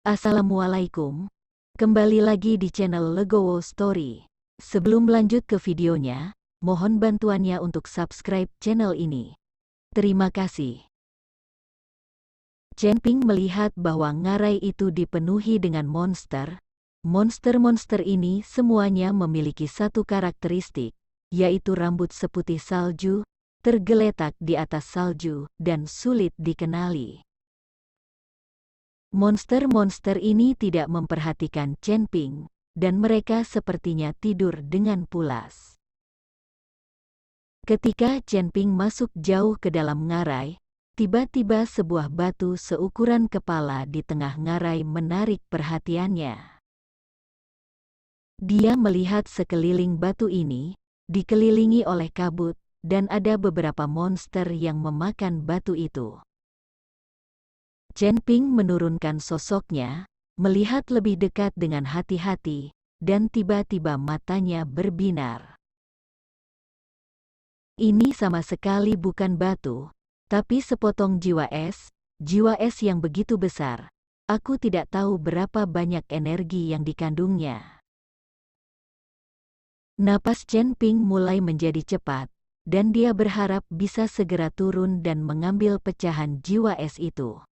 Assalamualaikum, kembali lagi di channel Legowo Story. Sebelum lanjut ke videonya, mohon bantuannya untuk subscribe channel ini. Terima kasih. Chen Ping melihat bahwa ngarai itu dipenuhi dengan monster. Monster-monster ini semuanya memiliki satu karakteristik, yaitu rambut seputih salju, tergeletak di atas salju, dan sulit dikenali. Monster-monster ini tidak memperhatikan Chen Ping, dan mereka sepertinya tidur dengan pulas. Ketika Chen Ping masuk jauh ke dalam ngarai, tiba-tiba sebuah batu seukuran kepala di tengah ngarai menarik perhatiannya. Dia melihat sekeliling batu ini, dikelilingi oleh kabut, dan ada beberapa monster yang memakan batu itu. Chen Ping menurunkan sosoknya, melihat lebih dekat dengan hati-hati, dan tiba-tiba matanya berbinar. Ini sama sekali bukan batu, tapi sepotong jiwa es yang begitu besar. Aku tidak tahu berapa banyak energi yang dikandungnya. Napas Chen Ping mulai menjadi cepat, dan dia berharap bisa segera turun dan mengambil pecahan jiwa es itu.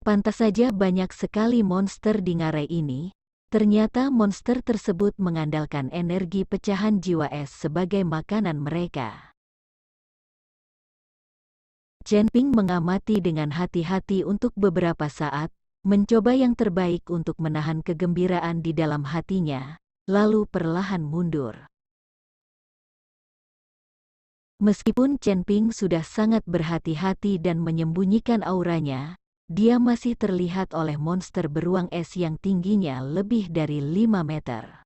Pantas saja banyak sekali monster di ngarai ini. Ternyata monster tersebut mengandalkan energi pecahan jiwa es sebagai makanan mereka. Chen Ping mengamati dengan hati-hati untuk beberapa saat, mencoba yang terbaik untuk menahan kegembiraan di dalam hatinya, lalu perlahan mundur. Meskipun Chen Ping sudah sangat berhati-hati dan menyembunyikan auranya, dia masih terlihat oleh monster beruang es yang tingginya lebih dari 5 meter.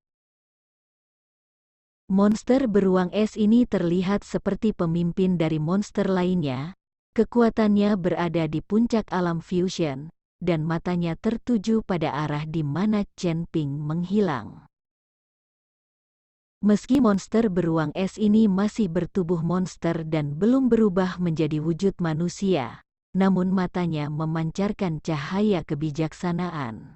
Monster beruang es ini terlihat seperti pemimpin dari monster lainnya. Kekuatannya berada di puncak alam fusion, dan matanya tertuju pada arah di mana Chen Ping menghilang. Meski monster beruang es ini masih bertubuh monster dan belum berubah menjadi wujud manusia, namun matanya memancarkan cahaya kebijaksanaan.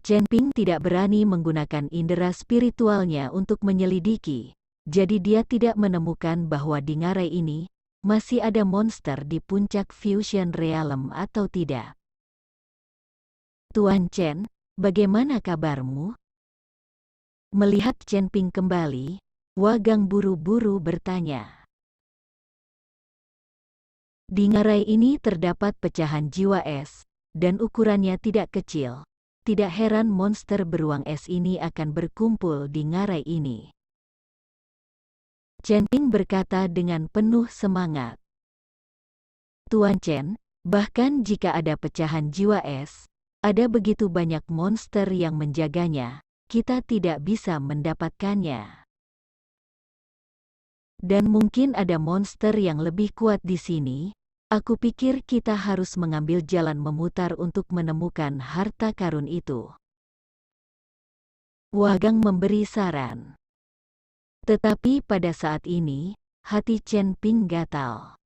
Chen Ping tidak berani menggunakan indera spiritualnya untuk menyelidiki, jadi dia tidak menemukan bahwa di ngarai ini masih ada monster di puncak fusion realm atau tidak. Tuan Chen, bagaimana kabarmu? Melihat Chen Ping kembali, Wagang buru-buru bertanya. Di ngarai ini terdapat pecahan jiwa es, dan ukurannya tidak kecil. Tidak heran monster beruang es ini akan berkumpul di ngarai ini. Chen Ping berkata dengan penuh semangat. Tuan Chen, bahkan jika ada pecahan jiwa es, ada begitu banyak monster yang menjaganya, kita tidak bisa mendapatkannya. Dan mungkin ada monster yang lebih kuat di sini. Aku pikir kita harus mengambil jalan memutar untuk menemukan harta karun itu. Wagang memberi saran. Tetapi pada saat ini, hati Chen Ping gatal.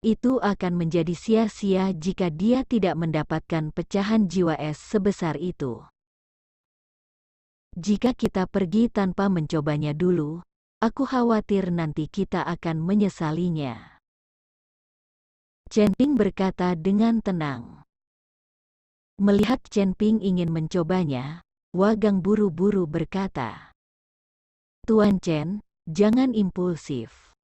Itu akan menjadi sia-sia jika dia tidak mendapatkan pecahan jiwa es sebesar itu. Jika kita pergi tanpa mencobanya dulu, aku khawatir nanti kita akan menyesalinya. Chen Ping berkata dengan tenang. Melihat Chen Ping ingin mencobanya, Wagang buru-buru berkata, Tuan Chen, jangan impulsif.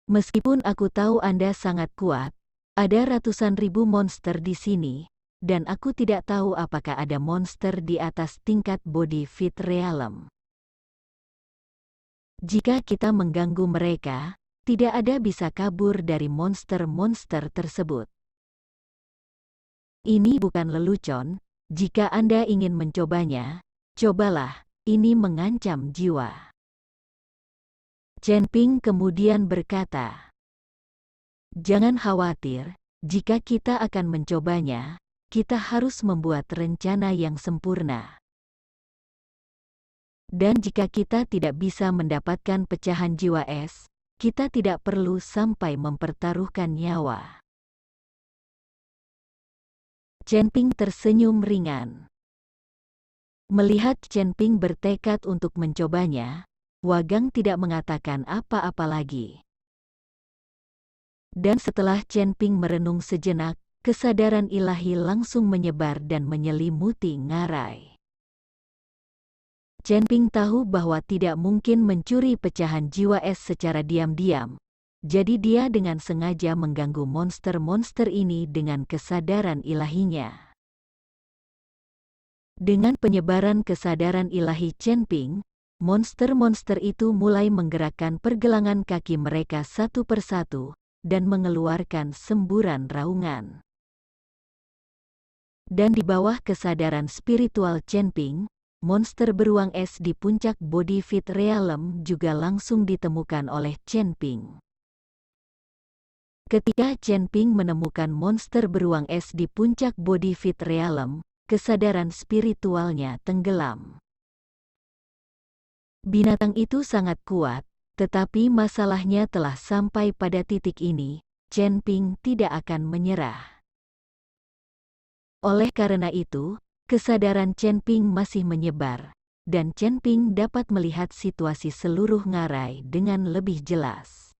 Meskipun aku tahu Anda sangat kuat, ada ratusan ribu monster di sini, dan aku tidak tahu apakah ada monster di atas tingkat body fit realm. Jika kita mengganggu mereka, tidak ada bisa kabur dari monster-monster tersebut. Ini bukan lelucon, jika Anda ingin mencobanya, cobalah, ini mengancam jiwa. Chen Ping kemudian berkata, jangan khawatir, jika kita akan mencobanya, kita harus membuat rencana yang sempurna. Dan jika kita tidak bisa mendapatkan pecahan jiwa es, kita tidak perlu sampai mempertaruhkan nyawa. Chen Ping tersenyum ringan. Melihat Chen Ping bertekad untuk mencobanya, Wagang tidak mengatakan apa-apa lagi. Dan setelah Chen Ping merenung sejenak, kesadaran ilahi langsung menyebar dan menyelimuti ngarai. Chen Ping tahu bahwa tidak mungkin mencuri pecahan jiwa es secara diam-diam, jadi dia dengan sengaja mengganggu monster-monster ini dengan kesadaran ilahinya. Dengan penyebaran kesadaran ilahi Chen Ping, monster-monster itu mulai menggerakkan pergelangan kaki mereka satu persatu dan mengeluarkan semburan raungan. Dan di bawah kesadaran spiritual Chen Ping, monster beruang es di puncak Body Fit Realm juga langsung ditemukan oleh Chen Ping. Ketika Chen Ping menemukan monster beruang es di puncak Body Fit Realm, kesadaran spiritualnya tenggelam. Binatang itu sangat kuat, tetapi masalahnya telah sampai pada titik ini, Chen Ping tidak akan menyerah. Oleh karena itu, kesadaran Chen Ping masih menyebar, dan Chen Ping dapat melihat situasi seluruh ngarai dengan lebih jelas.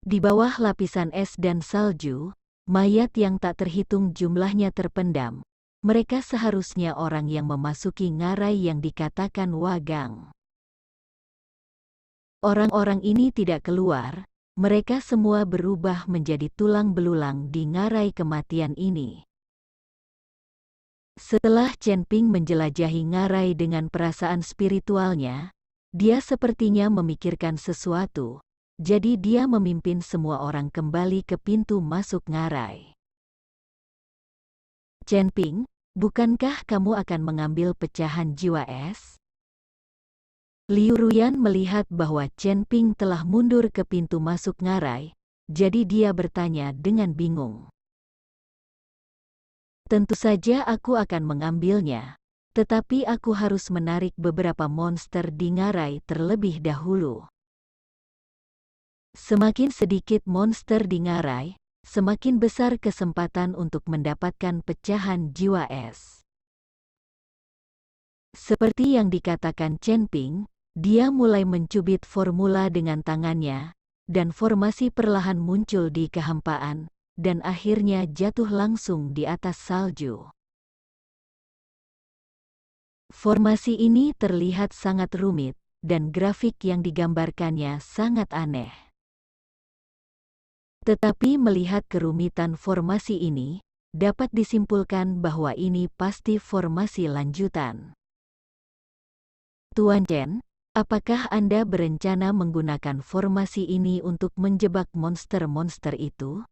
Di bawah lapisan es dan salju, mayat yang tak terhitung jumlahnya terpendam. Mereka seharusnya orang yang memasuki ngarai yang dikatakan Wagang. Orang-orang ini tidak keluar, mereka semua berubah menjadi tulang belulang di ngarai kematian ini. Setelah Chen Ping menjelajahi ngarai dengan perasaan spiritualnya, dia sepertinya memikirkan sesuatu. Jadi dia memimpin semua orang kembali ke pintu masuk ngarai. Chen Ping, bukankah kamu akan mengambil pecahan jiwa es? Liu Ruyan melihat bahwa Chen Ping telah mundur ke pintu masuk ngarai, jadi dia bertanya dengan bingung. Tentu saja aku akan mengambilnya, tetapi aku harus menarik beberapa monster di ngarai terlebih dahulu. Semakin sedikit monster di ngarai, semakin besar kesempatan untuk mendapatkan pecahan jiwa es. Seperti yang dikatakan Chen Ping, dia mulai mencubit formula dengan tangannya, dan formasi perlahan muncul di kehampaan, dan akhirnya jatuh langsung di atas salju. Formasi ini terlihat sangat rumit, dan grafik yang digambarkannya sangat aneh. Tetapi melihat kerumitan formasi ini, dapat disimpulkan bahwa ini pasti formasi lanjutan. Tuan Chen, apakah Anda berencana menggunakan formasi ini untuk menjebak monster-monster itu?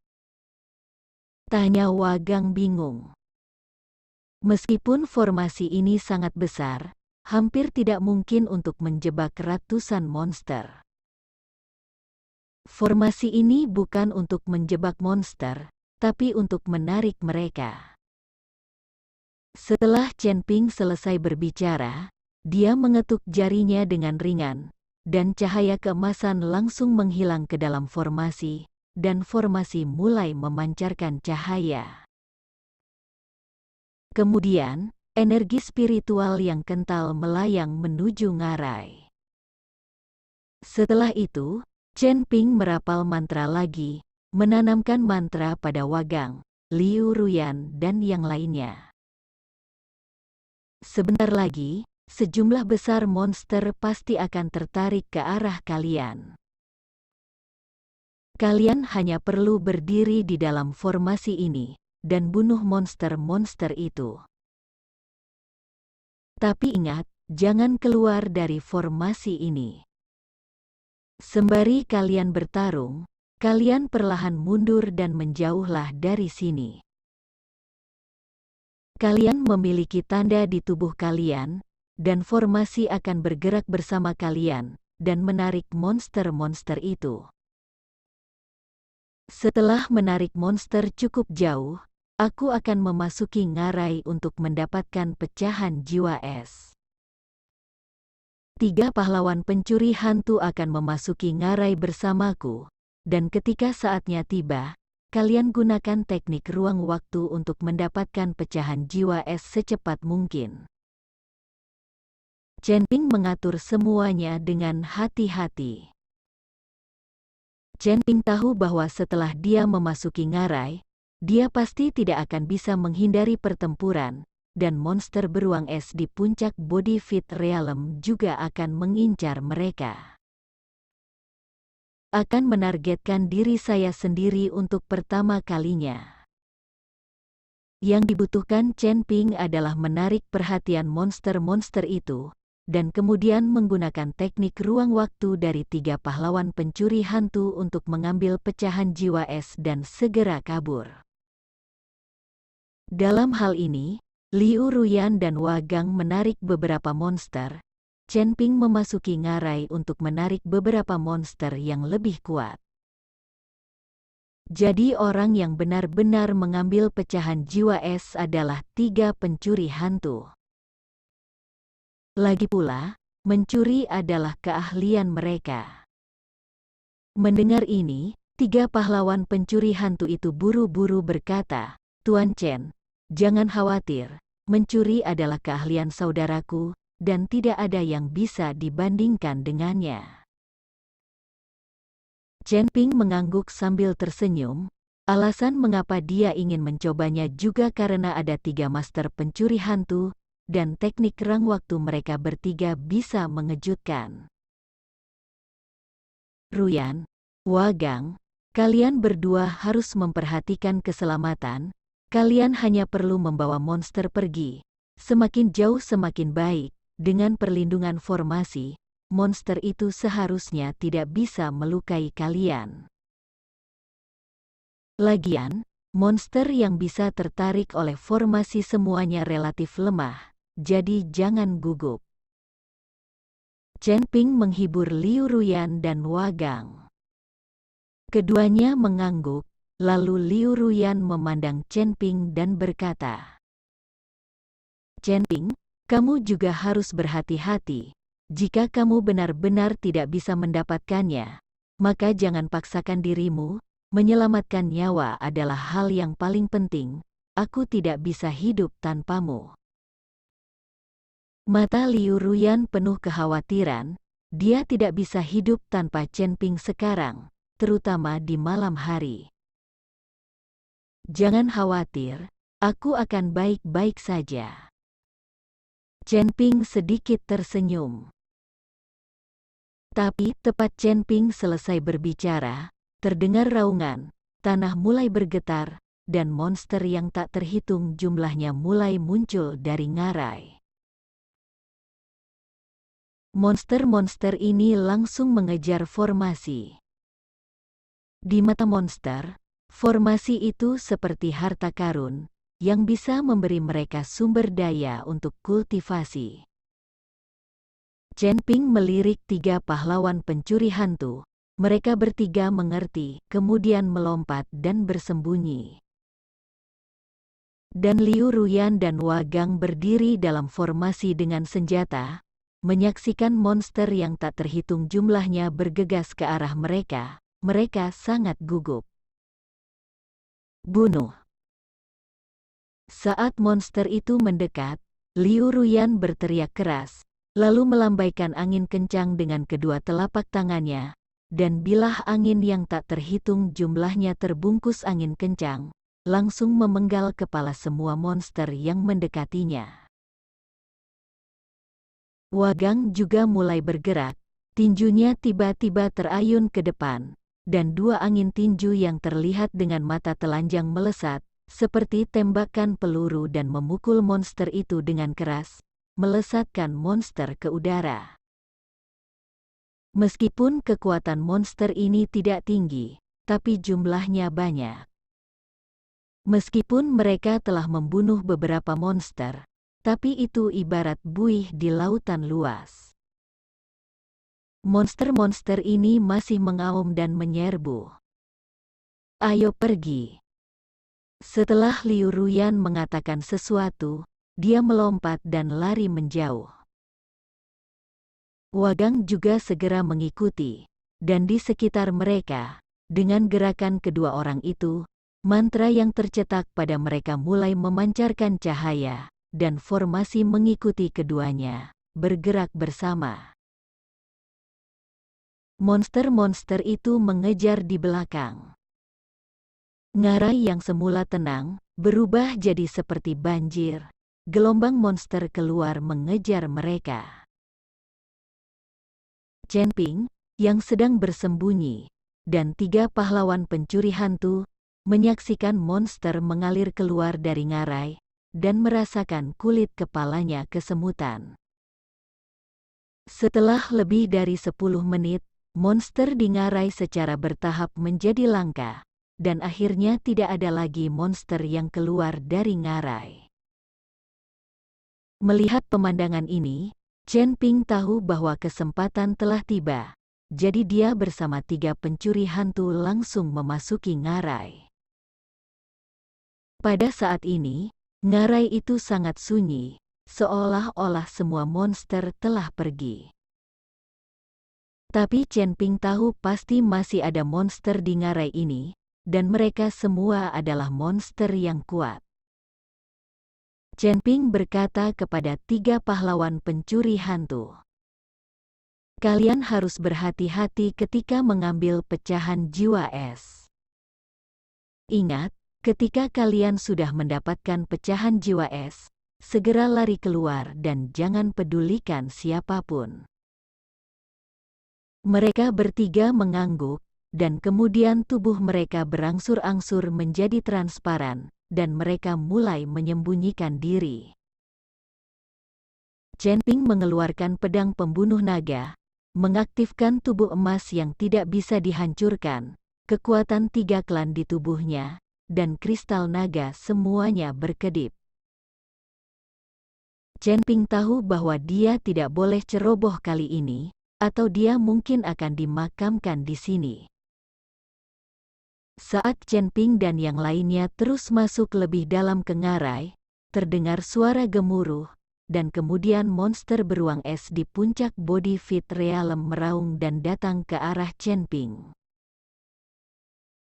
Tanya Wagang bingung. Meskipun formasi ini sangat besar, hampir tidak mungkin untuk menjebak ratusan monster. Formasi ini bukan untuk menjebak monster, tapi untuk menarik mereka. Setelah Chen Ping selesai berbicara, dia mengetuk jarinya dengan ringan, dan cahaya keemasan langsung menghilang ke dalam formasi, dan formasi mulai memancarkan cahaya. Kemudian, energi spiritual yang kental melayang menuju ngarai. Setelah itu, Chen Ping merapal mantra lagi, menanamkan mantra pada Wagang, Liu Ruyan dan yang lainnya. Sebentar lagi, sejumlah besar monster pasti akan tertarik ke arah kalian. Kalian hanya perlu berdiri di dalam formasi ini, dan bunuh monster-monster itu. Tapi ingat, jangan keluar dari formasi ini. Sembari kalian bertarung, kalian perlahan mundur dan menjauhlah dari sini. Kalian memiliki tanda di tubuh kalian, dan formasi akan bergerak bersama kalian, dan menarik monster-monster itu. Setelah menarik monster cukup jauh, aku akan memasuki ngarai untuk mendapatkan pecahan jiwa es. 3 pahlawan pencuri hantu akan memasuki ngarai bersamaku, dan ketika saatnya tiba, kalian gunakan teknik ruang waktu untuk mendapatkan pecahan jiwa es secepat mungkin. Chen Ping mengatur semuanya dengan hati-hati. Chen Ping tahu bahwa setelah dia memasuki ngarai, dia pasti tidak akan bisa menghindari pertempuran, dan monster beruang es di puncak Body Fit Realm juga akan mengincar mereka. Akan menargetkan diri saya sendiri untuk pertama kalinya. Yang dibutuhkan Chen Ping adalah menarik perhatian monster-monster itu, dan kemudian menggunakan teknik ruang waktu dari 3 pahlawan pencuri hantu untuk mengambil pecahan jiwa es dan segera kabur. Dalam hal ini, Liu Ruyan dan Wagang menarik beberapa monster. Chen Ping memasuki ngarai untuk menarik beberapa monster yang lebih kuat. Jadi orang yang benar-benar mengambil pecahan jiwa es adalah 3 pencuri hantu. Lagi pula, mencuri adalah keahlian mereka. Mendengar ini, 3 pahlawan pencuri hantu itu buru-buru berkata, "Tuan Chen, jangan khawatir, mencuri adalah keahlian saudaraku, dan tidak ada yang bisa dibandingkan dengannya." Chen Ping mengangguk sambil tersenyum. Alasan mengapa dia ingin mencobanya juga karena ada 3 master pencuri hantu, dan teknik rang waktu mereka bertiga bisa mengejutkan. Ruyan, Wagang, kalian berdua harus memperhatikan keselamatan. Kalian hanya perlu membawa monster pergi. Semakin jauh semakin baik. Dengan perlindungan formasi, monster itu seharusnya tidak bisa melukai kalian. Lagian, monster yang bisa tertarik oleh formasi semuanya relatif lemah, jadi jangan gugup. Chen Ping menghibur Liu Ruyan dan Wagang. Keduanya mengangguk, lalu Liu Ruyan memandang Chen Ping dan berkata, "Chen Ping, kamu juga harus berhati-hati. Jika kamu benar-benar tidak bisa mendapatkannya, maka jangan paksakan dirimu. Menyelamatkan nyawa adalah hal yang paling penting. Aku tidak bisa hidup tanpamu." Mata Liu Ruyan penuh kekhawatiran. Dia tidak bisa hidup tanpa Chen Ping sekarang, terutama di malam hari. "Jangan khawatir, aku akan baik-baik saja." Chen Ping sedikit tersenyum. Tapi tepat Chen Ping selesai berbicara, terdengar raungan, tanah mulai bergetar, dan monster yang tak terhitung jumlahnya mulai muncul dari ngarai. Monster-monster ini langsung mengejar formasi. Di mata monster, formasi itu seperti harta karun, yang bisa memberi mereka sumber daya untuk kultivasi. Chen Ping melirik 3 pahlawan pencuri hantu. Mereka bertiga mengerti, kemudian melompat dan bersembunyi. Dan Liu Ruyan dan Wagang berdiri dalam formasi dengan senjata, menyaksikan monster yang tak terhitung jumlahnya bergegas ke arah mereka. Mereka sangat gugup. "Bunuh!" Saat monster itu mendekat, Liu Ruyan berteriak keras, lalu melambaikan angin kencang dengan kedua telapak tangannya, dan bilah angin yang tak terhitung jumlahnya terbungkus angin kencang, langsung memenggal kepala semua monster yang mendekatinya. Wagang juga mulai bergerak, tinjunya tiba-tiba terayun ke depan, dan 2 angin tinju yang terlihat dengan mata telanjang melesat, seperti tembakan peluru dan memukul monster itu dengan keras, melesatkan monster ke udara. Meskipun kekuatan monster ini tidak tinggi, tapi jumlahnya banyak. Meskipun mereka telah membunuh beberapa monster, tapi itu ibarat buih di lautan luas. Monster-monster ini masih mengaum dan menyerbu. "Ayo pergi." Setelah Liu Ruyan mengatakan sesuatu, dia melompat dan lari menjauh. Wagang juga segera mengikuti, dan di sekitar mereka, dengan gerakan kedua orang itu, mantra yang tercetak pada mereka mulai memancarkan cahaya, dan formasi mengikuti keduanya, bergerak bersama. Monster-monster itu mengejar di belakang. Ngarai yang semula tenang, berubah jadi seperti banjir. Gelombang monster keluar mengejar mereka. Chen Ping, yang sedang bersembunyi, dan 3 pahlawan pencuri hantu, menyaksikan monster mengalir keluar dari ngarai, dan merasakan kulit kepalanya kesemutan. Setelah lebih dari 10 menit, monster di ngarai secara bertahap menjadi langka, dan akhirnya tidak ada lagi monster yang keluar dari ngarai. Melihat pemandangan ini, Chen Ping tahu bahwa kesempatan telah tiba, jadi dia bersama 3 pencuri hantu langsung memasuki ngarai. Pada saat ini, ngarai itu sangat sunyi, seolah-olah semua monster telah pergi. Tapi Chen Ping tahu pasti masih ada monster di ngarai ini, dan mereka semua adalah monster yang kuat. Chen Ping berkata kepada 3 pahlawan pencuri hantu, "Kalian harus berhati-hati ketika mengambil pecahan jiwa es. Ingat, ketika kalian sudah mendapatkan pecahan jiwa es, segera lari keluar dan jangan pedulikan siapapun." Mereka bertiga mengangguk, dan kemudian tubuh mereka berangsur-angsur menjadi transparan, dan mereka mulai menyembunyikan diri. Chen Ping mengeluarkan pedang pembunuh naga, mengaktifkan tubuh emas yang tidak bisa dihancurkan, kekuatan 3 klan di tubuhnya, dan kristal naga semuanya berkedip. Chen Ping tahu bahwa dia tidak boleh ceroboh kali ini, atau dia mungkin akan dimakamkan di sini. Saat Chen Ping dan yang lainnya terus masuk lebih dalam ke ngarai, terdengar suara gemuruh, dan kemudian monster beruang es di puncak Body Fit Realm meraung dan datang ke arah Chen Ping.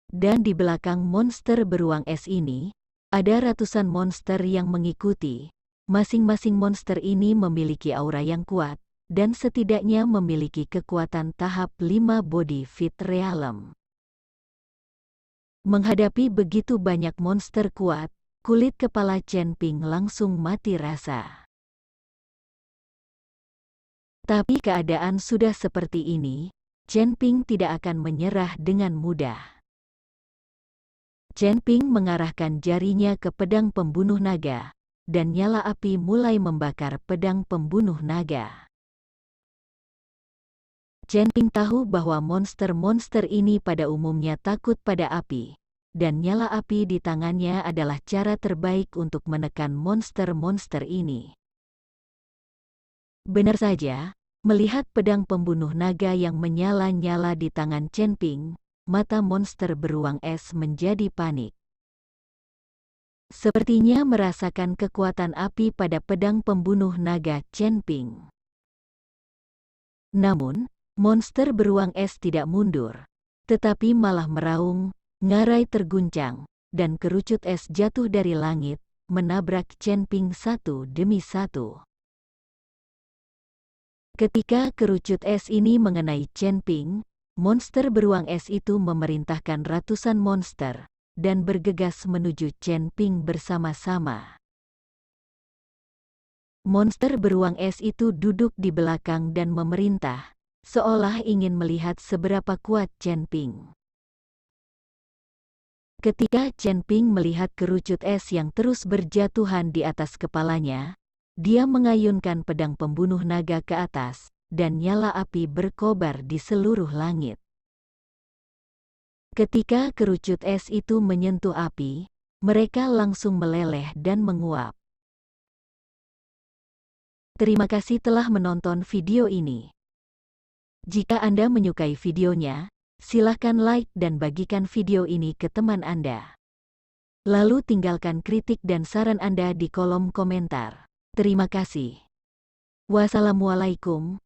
Dan di belakang monster beruang es ini, ada ratusan monster yang mengikuti. Masing-masing monster ini memiliki aura yang kuat, dan setidaknya memiliki kekuatan tahap 5 Body Fit Realm. Menghadapi begitu banyak monster kuat, kulit kepala Chen Ping langsung mati rasa. Tapi keadaan sudah seperti ini, Chen Ping tidak akan menyerah dengan mudah. Chen Ping mengarahkan jarinya ke pedang pembunuh naga, dan nyala api mulai membakar pedang pembunuh naga. Chen Ping tahu bahwa monster-monster ini pada umumnya takut pada api, dan nyala api di tangannya adalah cara terbaik untuk menekan monster-monster ini. Benar saja, melihat pedang pembunuh naga yang menyala-nyala di tangan Chen Ping, mata monster beruang es menjadi panik. Sepertinya merasakan kekuatan api pada pedang pembunuh naga Chen Ping. Namun, monster beruang es tidak mundur, tetapi malah meraung, ngarai terguncang, dan kerucut es jatuh dari langit, menabrak Chen Ping satu demi satu. Ketika kerucut es ini mengenai Chen Ping, monster beruang es itu memerintahkan ratusan monster, dan bergegas menuju Chen Ping bersama-sama. Monster beruang es itu duduk di belakang dan memerintah, seolah ingin melihat seberapa kuat Chen Ping. Ketika Chen Ping melihat kerucut es yang terus berjatuhan di atas kepalanya, dia mengayunkan pedang pembunuh naga ke atas, dan nyala api berkobar di seluruh langit. Ketika kerucut es itu menyentuh api, mereka langsung meleleh dan menguap. Terima kasih telah menonton video ini. Jika Anda menyukai videonya, silakan like dan bagikan video ini ke teman Anda. Lalu tinggalkan kritik dan saran Anda di kolom komentar. Terima kasih. Wassalamualaikum